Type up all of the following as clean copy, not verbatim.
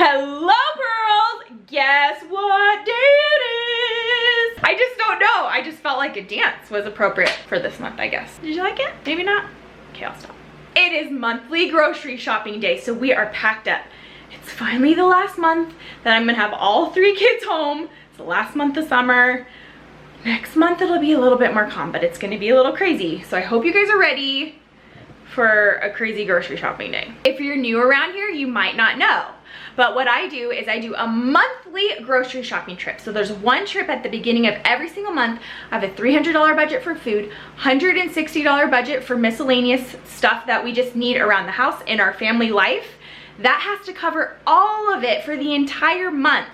Hello girls! Guess what day it is? I just don't know. I just felt like a dance was appropriate for this month, I guess. Did you like it? Maybe not? Okay, I'll stop. It is monthly grocery shopping day, so we are packed up. It's finally the last month that I'm gonna have all 3 kids home. It's the last month of summer. Next month it'll be a little bit more calm, but it's gonna be a little crazy. So I hope you guys are ready for a crazy grocery shopping day. If you're new around here, you might not know. But what I do is I do a monthly grocery shopping trip. So there's one trip at the beginning of every single month. I have a $300 budget for food, $160 budget for miscellaneous stuff that we just need around the house in our family life. That has to cover all of it for the entire month.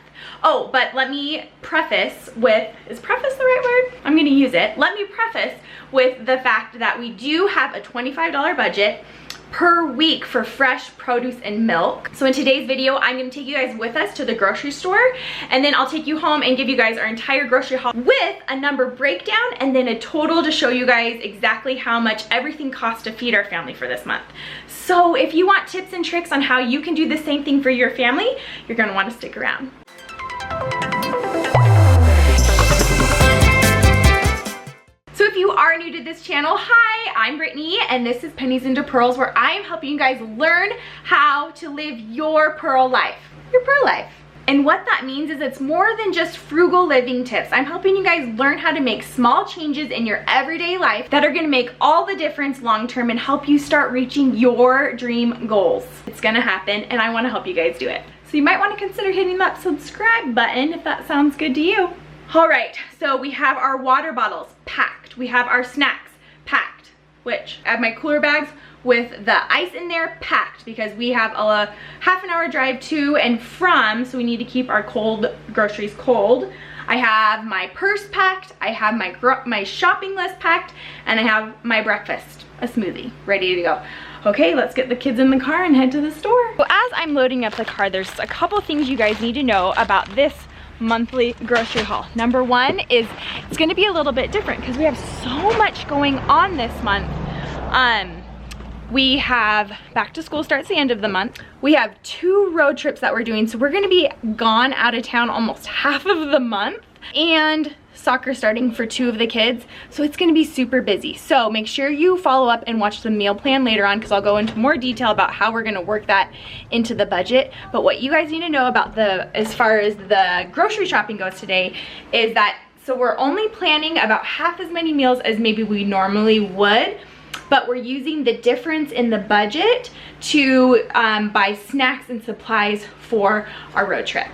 Oh, but let me preface with, is preface the right word? I'm gonna use it. Let me preface with the fact that we do have a $25 budget per week for fresh produce and milk. So in today's video, I'm gonna take you guys with us to the grocery store, and then I'll take you home and give you guys our entire grocery haul with a number breakdown and then a total to show you guys exactly how much everything costs to feed our family for this month. So if you want tips and tricks on how you can do the same thing for your family, you're gonna wanna stick around. So if you are new to this channel, hi, I'm Brittany, and this is Pennies into Pearls, where I am helping you guys learn how to live your pearl life. Your pearl life. And what that means is it's more than just frugal living tips. I'm helping you guys learn how to make small changes in your everyday life that are gonna make all the difference long term and help you start reaching your dream goals. It's gonna happen, and I wanna help you guys do it. So you might wanna consider hitting that subscribe button if that sounds good to you. All right, so we have our water bottles packed. We have our snacks packed, which I have my cooler bags with the ice in there packed because we have a half-an-hour drive to and from, so we need to keep our cold groceries cold. I have my purse packed, I have my shopping list packed, and I have my breakfast, a smoothie, ready to go. Okay, let's get the kids in the car and head to the store. So as I'm loading up the car, there's a couple things you guys need to know about this monthly grocery haul. Number one is it's gonna be a little bit different because we have so much going on this month. We have back to school starts the end of the month. We have 2 road trips that we're doing, so we're gonna be gone out of town almost half of the month, and soccer starting for 2 of the kids, so it's gonna be super busy. So make sure you follow up and watch the meal plan later on because I'll go into more detail about how we're gonna work that into the budget. But what you guys need to know about as far as the grocery shopping goes today is that, so we're only planning about half as many meals as maybe we normally would, but we're using the difference in the budget to buy snacks and supplies for our road trip.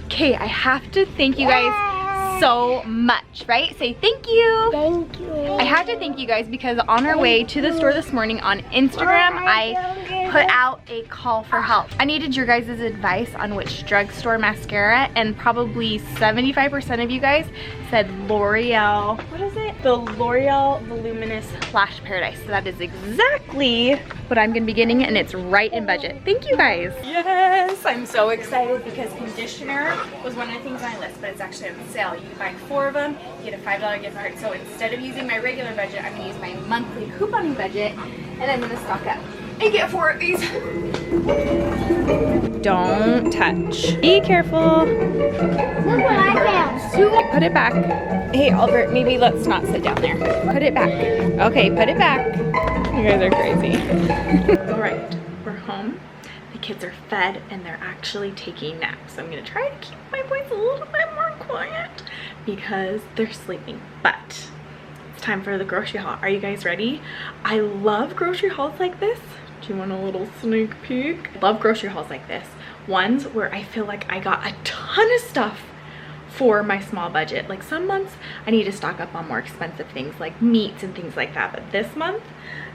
Okay, I have to thank you guys so much, right? Say thank you. Thank you. I have to thank you guys because on our way to the store this morning on Instagram, I put out a call for help. I needed your guys' advice on which drugstore mascara, and probably 75% of you guys said L'Oreal. What is it? The L'Oreal Voluminous Lash Paradise. So that is exactly what I'm gonna be getting, and it's right in budget. Thank you guys. Yes, I'm so excited because conditioner was one of the things on my list, but it's actually on sale. You can buy 4 of them, you get a $5 gift card. So instead of using my regular budget, I'm gonna use my monthly couponing budget, and I'm gonna stock up and get 4 of these. Don't touch. Be careful. Look what I found. Put it back. Hey, Albert, maybe let's not sit down there. Put it back. Okay, put it back. You guys are crazy. All right, we're home. The kids are fed and they're actually taking naps. I'm gonna try to keep my voice a little bit more quiet because they're sleeping, but it's time for the grocery haul. Are you guys ready? I love grocery hauls like this. Do you want a little sneak peek? I love grocery hauls like this. Ones where I feel like I got a ton of stuff for my small budget. Like some months I need to stock up on more expensive things like meats and things like that, but this month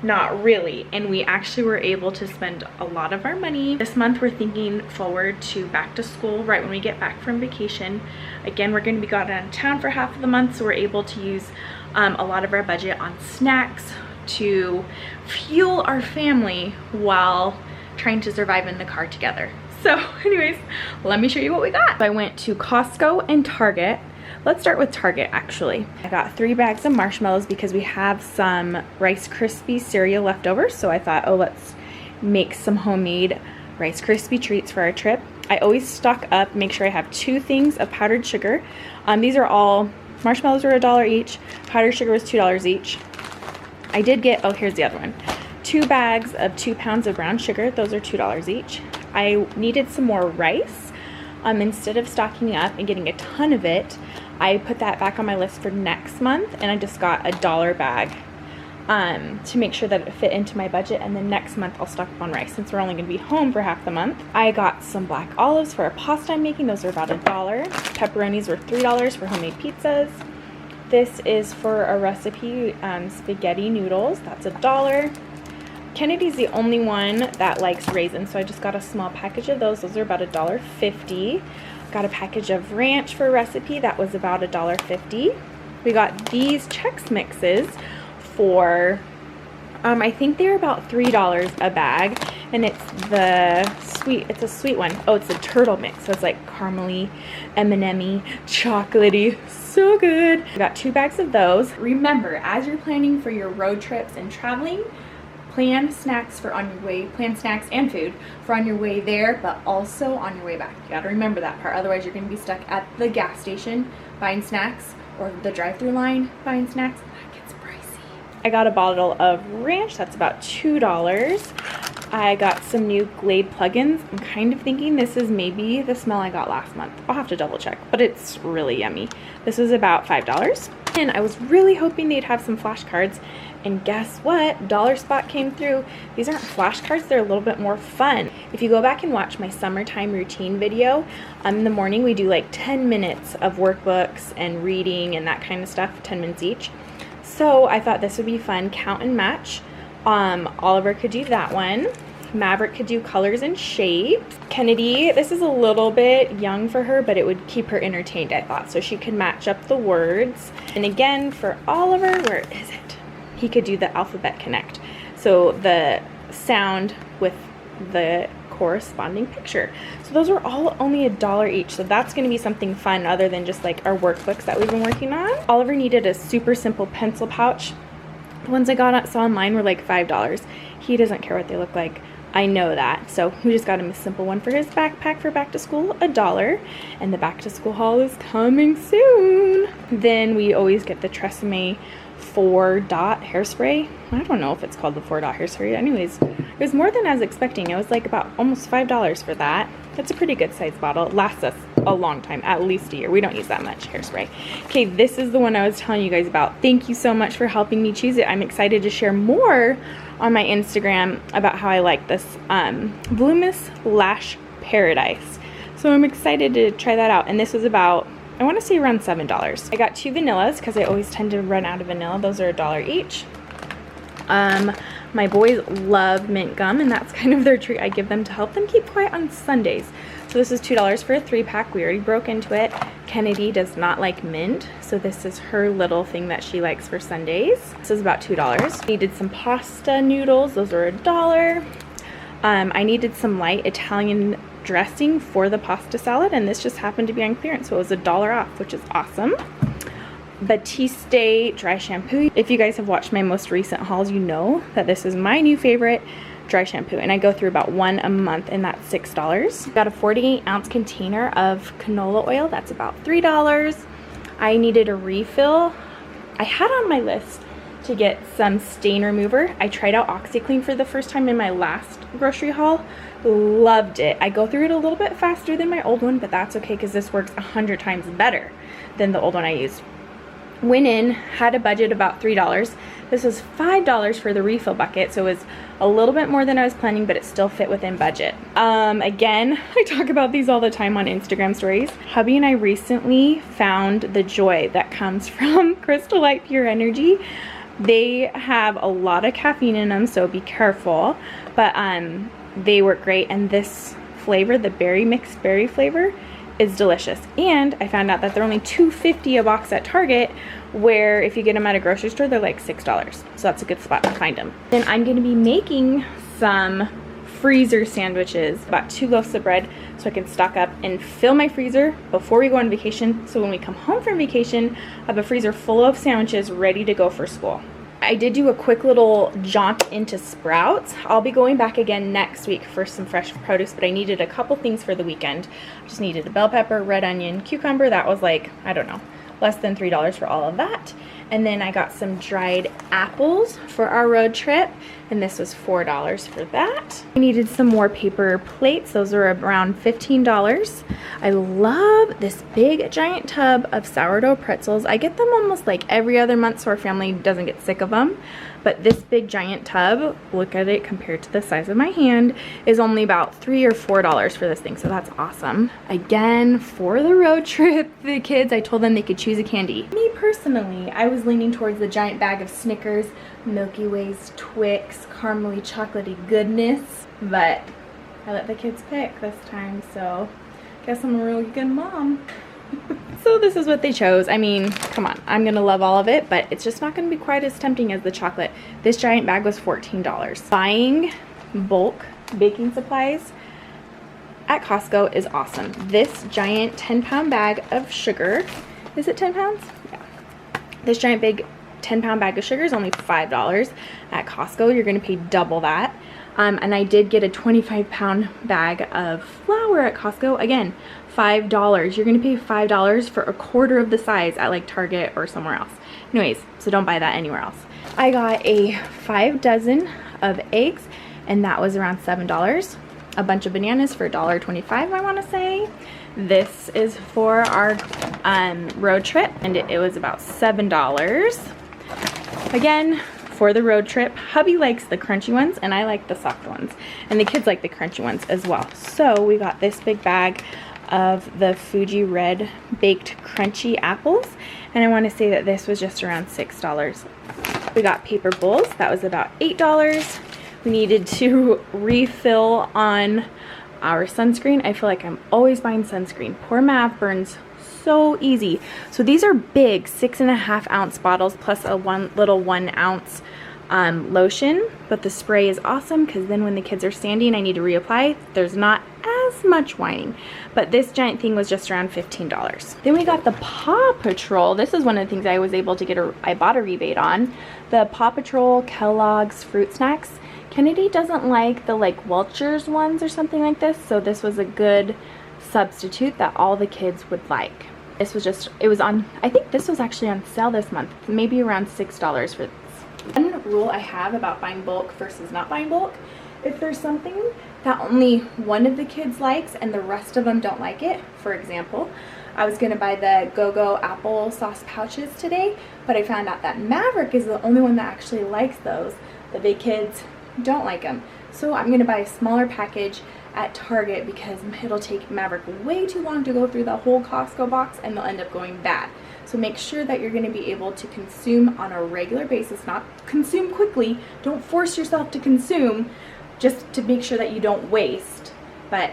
not really. And we actually were able to spend a lot of our money. This month we're thinking forward to back to school right when we get back from vacation. Again, we're going to be gone out of town for half of the month, so we're able to use a lot of our budget on snacks to fuel our family while trying to survive in the car together. So anyways, let me show you what we got. I went to Costco and Target. Let's start with Target actually. I got 3 bags of marshmallows because we have some Rice Krispie cereal left over. So I thought, oh, let's make some homemade Rice Krispie treats for our trip. I always stock up, make sure I have 2 things of powdered sugar. These are all, marshmallows are $1 each, powdered sugar was $2 each. I did get, oh, here's the other one, 2 bags of 2 pounds of brown sugar. Those are $2 each. I needed some more rice. Instead of stocking up and getting a ton of it, I put that back on my list for next month, and I just got a $1 bag to make sure that it fit into my budget, and then next month I'll stock up on rice since we're only going to be home for half the month. I got some black olives for a pasta I'm making. Those are about $1. Pepperonis were $3 for homemade pizzas. This is for a recipe, spaghetti noodles. That's $1. Kennedy's the only one that likes raisins, so I just got a small package of those. Those are about $1.50. Got a package of ranch for a recipe. That was about $1.50. We got these Chex Mixes for, I think they're about $3 a bag, and it's a sweet one. Oh, it's a turtle mix, so it's like caramely, M&M-y, chocolatey, so good. We got 2 bags of those. Remember, as you're planning for your road trips and traveling, plan snacks for on your way, plan snacks and food for on your way there, but also on your way back. You gotta remember that part, otherwise you're gonna be stuck at the gas station buying snacks, or the drive-through line buying snacks. That gets pricey. I got a bottle of ranch, that's about $2. I got some new Glade plugins. I'm kind of thinking this is maybe the smell I got last month. I'll have to double check, but it's really yummy. This was about $5. And I was really hoping they'd have some flashcards, and guess what? Dollar Spot came through. These aren't flashcards, they're a little bit more fun. If you go back and watch my summertime routine video, in the morning we do like 10 minutes of workbooks and reading and that kind of stuff, 10 minutes each. So I thought this would be fun, count and match. Oliver could do that one. Maverick could do colors and shapes. Kennedy, this is a little bit young for her, but it would keep her entertained, I thought, so she could match up the words. And again, for Oliver, where is it? He could do the alphabet connect, so the sound with the corresponding picture. So those are all only $1 each, so that's going to be something fun other than just like our workbooks that we've been working on. Oliver needed a super simple pencil pouch. The ones I saw online were like $5. He doesn't care what they look like. I know that. So we just got him a simple one for his backpack for back to school, $1. And the back to school haul is coming soon. Then we always get the Tresemme 4-dot hairspray. I don't know if it's called the 4-dot hairspray. Anyways, it was more than I was expecting. It was like about almost $5 for that. That's a pretty good size bottle. It lasts us a long time, at least a year. We don't use that much hairspray. Okay, this is the one I was telling you guys about. Thank you so much for helping me choose it. I'm excited to share more on my Instagram about how I like this Voluminous Lash Paradise. So I'm excited to try that out. And this was about, I want to say around $7. I got 2 vanillas because I always tend to run out of vanilla. Those are $1 each. My boys love mint gum, and that's kind of their treat I give them to help them keep quiet on Sundays. So this is $2 for a 3-pack. We already broke into it. Kennedy does not like mint, so this is her little thing that she likes for Sundays. This is about $2. Needed some pasta noodles. Those are $1. I needed some light Italian dressing for the pasta salad, and this just happened to be on clearance, so it was $1 off, which is awesome. Batiste dry shampoo. If you guys have watched my most recent hauls, you know that this is my new favorite dry shampoo, and I go through about 1 a month, and that's $6. Got a 48-ounce container of canola oil. That's about $3. I needed a refill. I had on my list to get some stain remover. I tried out OxyClean for the first time in my last grocery haul. Loved it. I go through it a little bit faster than my old one, but that's okay because this works 100 times better than the old one I used. Went in, had a budget about $3. This was $5 for the refill bucket, so it was a little bit more than I was planning, but it still fit within budget. Again, I talk about these all the time on Instagram stories. Hubby and I recently found the joy that comes from Crystal Light Pure Energy. They have a lot of caffeine in them, so be careful, but they work great, and this flavor, the berry mixed berry flavor, is delicious. And I found out that they're only $2.50 a box at Target, where if you get them at a grocery store, they're like $6. So that's a good spot to find them. Then I'm gonna be making some freezer sandwiches, about 2 loaves of bread, so I can stock up and fill my freezer before we go on vacation. So when we come home from vacation, I have a freezer full of sandwiches ready to go for school. I did do a quick little jaunt into Sprouts. I'll be going back again next week for some fresh produce, but I needed a couple things for the weekend. I just needed a bell pepper, red onion, cucumber. That was like, I don't know, less than $3 for all of that. And then I got some dried apples for our road trip, and this was $4 for that. I needed some more paper plates. Those are around $15. I love this big giant tub of sourdough pretzels. I get them almost like every other month so our family doesn't get sick of them. But this big giant tub, look at it compared to the size of my hand, is only about $3 or $4 for this thing, so that's awesome. Again, for the road trip, the kids, I told them they could choose a candy. Me personally, I was leaning towards the giant bag of Snickers, Milky Ways, Twix, caramely chocolatey goodness, but I let the kids pick this time, so guess I'm a really good mom. So this is what they chose. I mean, come on, I'm gonna love all of it, but it's just not gonna be quite as tempting as the chocolate. This giant bag was $14. Buying bulk baking supplies at Costco is awesome. This giant 10-pound bag of sugar, is it 10 pounds? Yeah. This giant big 10-pound bag of sugar is only $5. At Costco, you're gonna pay double that. And I did get a 25-pound bag of flour at Costco. Again, $5. You're gonna pay $5 for a quarter of the size at like Target or somewhere else. Anyways, so don't buy that anywhere else. I got a 5 dozen of eggs, and that was around $7. A bunch of bananas for $1.25, I wanna say. This is for our road trip, and it was about $7. Again, for the road trip, hubby likes the crunchy ones and I like the soft ones, and the kids like the crunchy ones as well. So we got this big bag of the Fuji red baked crunchy apples, and I want to say that this was just around $6. We got paper bowls, that was about $8. We needed to refill on our sunscreen. I feel like I'm always buying sunscreen. Poor Mav burns so easy. So these are big 6.5 ounce bottles plus a little 1 ounce lotion, but the spray is awesome because then when the kids are sandy and I need to reapply, there's not as much whining. But this giant thing was just around $15. Then we got the Paw Patrol. This is one of the things I was able to get I bought a rebate on. The Paw Patrol Kellogg's fruit snacks. Kennedy doesn't like the like Welch's ones or something like this, so this was a good substitute that all the kids would like. This was just, it was on, I think this was actually on sale this month, maybe around $6 for this. One rule I have about buying bulk versus not buying bulk, if there's something that only one of the kids likes and the rest of them don't like it, for example, I was gonna buy the Go-Go applesauce pouches today, but I found out that Maverick is the only one that actually likes those. The big kids don't like them. So I'm gonna buy a smaller package at Target because it'll take Maverick way too long to go through the whole Costco box and they'll end up going bad. So make sure that you're going to be able to consume on a regular basis, not consume quickly. Don't force yourself to consume, just to make sure that you don't waste, but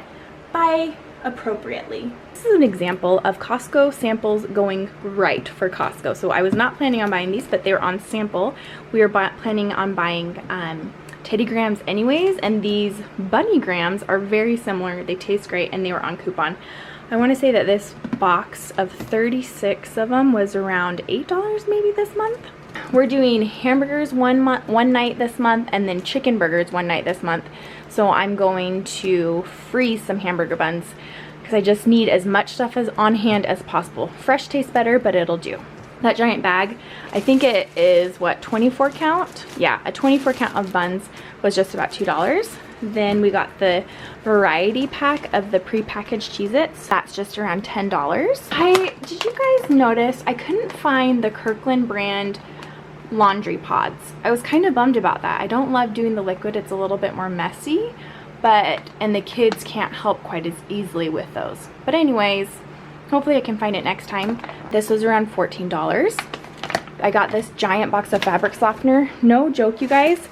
buy appropriately. This is an example of Costco samples going right for Costco. So I was not planning on buying these, but they were on sample. We were planning on buying Teddy Grahams anyways, and these Bunny Grahams are very similar. They taste great and they were on coupon. I want to say that this box of 36 of them was around $8 maybe this month. We're doing hamburgers one night this month and then chicken burgers one night this month. So I'm going to freeze some hamburger buns because I just need as much stuff as on hand as possible. Fresh tastes better, but it'll do. That giant bag, I think it is, what, 24 count? Yeah, a 24 count of buns was just about $2. Then we got the variety pack of the prepackaged Cheez-Its. That's just around $10. Did you guys notice I couldn't find the Kirkland brand laundry pods? I was kind of bummed about that. I don't love doing the liquid. It's a little bit more messy, and the kids can't help quite as easily with those. But anyways, hopefully I can find it next time. This was around $14. I got this giant box of fabric softener. No joke, you guys.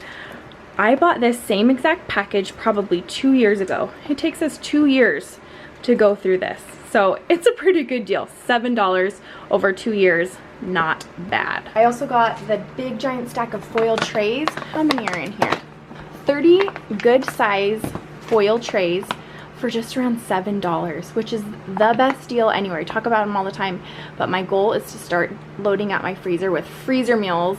I bought this same exact package probably 2 years ago. It takes us 2 years to go through this. So it's a pretty good deal. $7 over 2 years, not bad. I also got the big giant stack of foil trays. How many are in here? 30 good size foil trays for just around $7, which is the best deal anywhere. I talk about them all the time, but my goal is to start loading out my freezer with freezer meals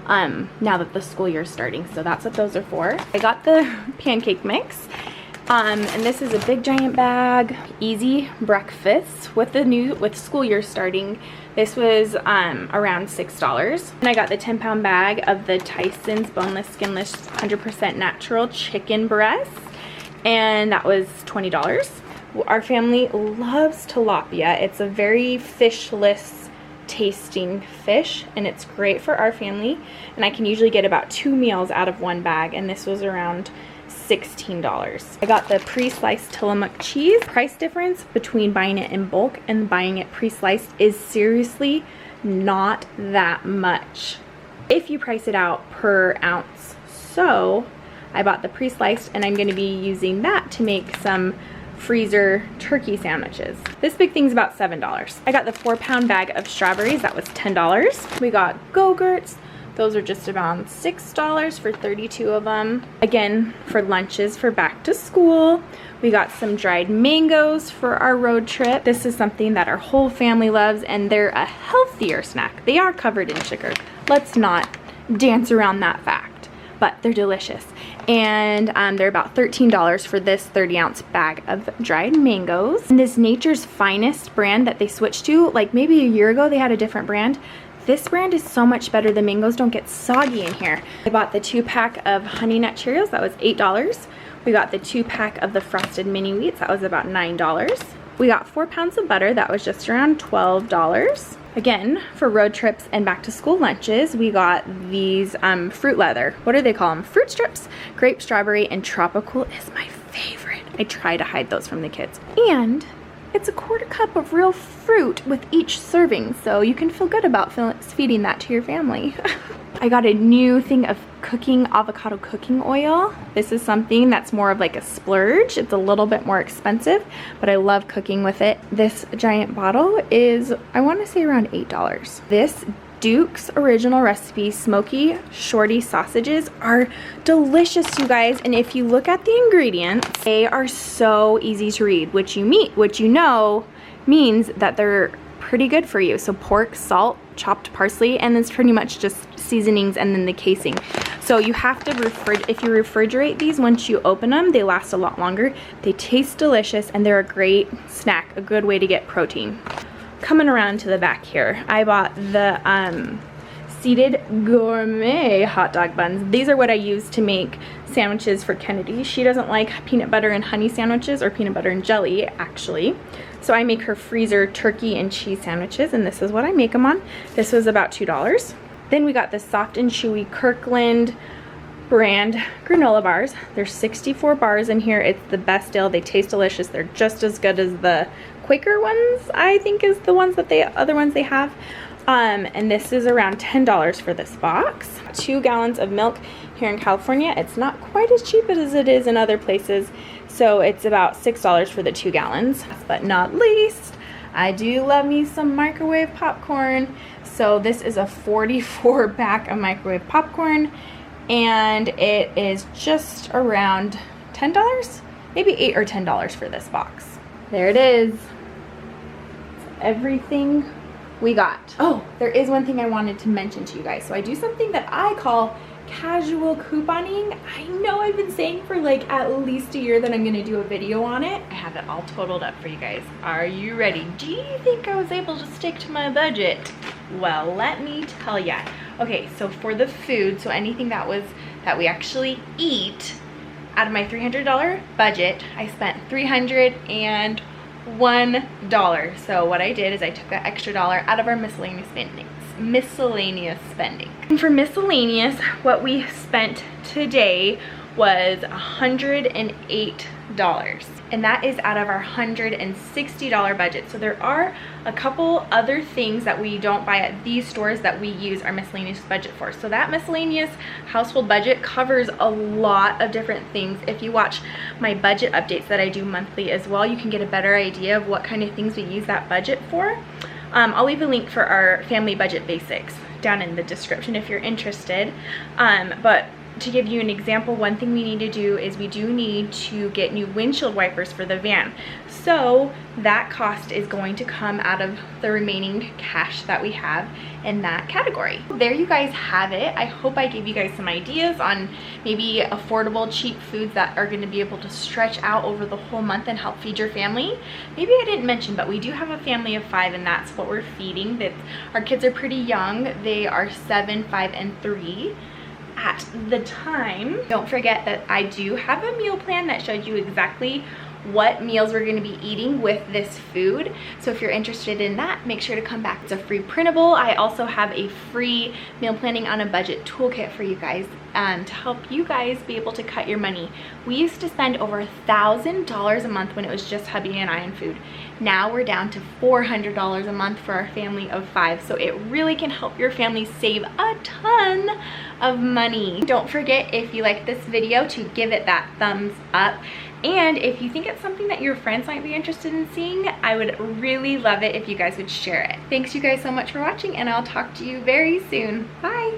now that the school year is starting. So that's what those are for. I got the pancake mix. And this is a big giant bag, easy breakfast with school year starting. This was around $6. And I got the 10-pound bag of the Tyson's Boneless, Skinless, 100% natural chicken breast, and that was $20. Our family loves tilapia. It's a very fishless tasting fish, and it's great for our family. And I can usually get about 2 meals out of one bag, and this was around $16. I got the pre-sliced Tillamook cheese. Price difference between buying it in bulk and buying it pre-sliced is seriously not that much if you price it out per ounce. So I bought the pre-sliced, and I'm going to be using that to make some freezer turkey sandwiches. This big thing's about $7. I got the 4-pound bag of strawberries. That was $10. We got Go-Gurts. Those are just around $6 for 32 of them. Again, for lunches for back to school. We got some dried mangoes for our road trip. This is something that our whole family loves, and they're a healthier snack. They are covered in sugar. Let's not dance around that fact, but they're delicious. And they're about $13 for this 30-ounce bag of dried mangoes. And this Nature's Finest brand that they switched to, like maybe a year ago they had a different brand. This brand is so much better. The mangoes don't get soggy in here. I bought the 2-pack of Honey Nut Cheerios. That was $8. We got the 2-pack of the Frosted Mini Wheats. That was about $9. We got 4 pounds of butter. That was just around $12. Again, for road trips and back to school lunches, we got these fruit leather. What do they call them? Fruit strips. Grape, strawberry, and tropical is my favorite. I try to hide those from the kids. And it's a 1/4 cup of real fruit with each serving, so you can feel good about feeding that to your family. I got a new thing of avocado cooking oil. This is something that's more of like a splurge. It's a little bit more expensive, but I love cooking with it. This giant bottle is, I want to say, around $8. This Duke's original recipe Smoky Shorty sausages are delicious, you guys. And if you look at the ingredients, they are so easy to read, which you know means that they're pretty good for you. So pork, salt, chopped parsley, and it's pretty much just seasonings and then the casing. So you have to if you refrigerate these, once you open them, they last a lot longer. They taste delicious, and they're a great snack, a good way to get protein. Coming around to the back here, I bought the seeded gourmet hot dog buns. These are what I use to make sandwiches for Kennedy. She doesn't like peanut butter and honey sandwiches, or peanut butter and jelly, actually. So I make her freezer turkey and cheese sandwiches, and this is what I make them on. This was about $2. Then we got the soft and chewy Kirkland brand granola bars. There's 64 bars in here. It's the best deal. They taste delicious. They're just as good as the Quaker ones, I think, is the ones that other ones they have. And this is around $10 for this box. 2 gallons of milk here in California. It's not quite as cheap as it is in other places, so it's about $6 for the 2 gallons. Last but not least, I do love me some microwave popcorn. So this is a 44 pack of microwave popcorn, and it is just around $10, maybe $8 or $10 for this box. There it is. Everything we got. Oh, there is one thing I wanted to mention to you guys. So I do something that I call casual couponing. I know I've been saying for like at least a year that I'm gonna do a video on it. I have it all totaled up for you guys. Are you ready? Do you think I was able to stick to my budget? Well, let me tell ya. Okay, so for the food, so anything that we actually eat, out of my $300 budget, I spent $301. So what I did is I took that extra dollar out of our miscellaneous spending. And for miscellaneous, what we spent today was $108, and that is out of our $160 budget. So there are a couple other things that we don't buy at these stores that we use our miscellaneous budget for. So that miscellaneous household budget covers a lot of different things. If you watch my budget updates that I do monthly as well, you can get a better idea of what kind of things we use that budget for. I'll leave a link for our family budget basics down in the description if you're interested. But to give you an example, one thing we need to do is we do need to get new windshield wipers for the van. So that cost is going to come out of the remaining cash that we have in that category. There you guys have it. I hope I gave you guys some ideas on maybe affordable, cheap foods that are going to be able to stretch out over the whole month and help feed your family. Maybe I didn't mention, but we do have a family of 5 and that's what we're feeding. Our kids are pretty young. They are 7, 5, and 3. At the time. Don't forget that I do have a meal plan that shows you exactly what meals we're going to be eating with this food. So if you're interested in that, make sure to come back. It's a free printable. I also have a free meal planning on a budget toolkit for you guys to help you guys be able to cut your money. We used to spend over $1,000 a month when it was just hubby and I on food. Now we're down to $400 a month for our family of 5. So it really can help your family save a ton of money. Don't forget, if you like this video, to give it that thumbs up. And if you think it's something that your friends might be interested in seeing, I would really love it if you guys would share it. Thanks you guys so much for watching, and I'll talk to you very soon. Bye.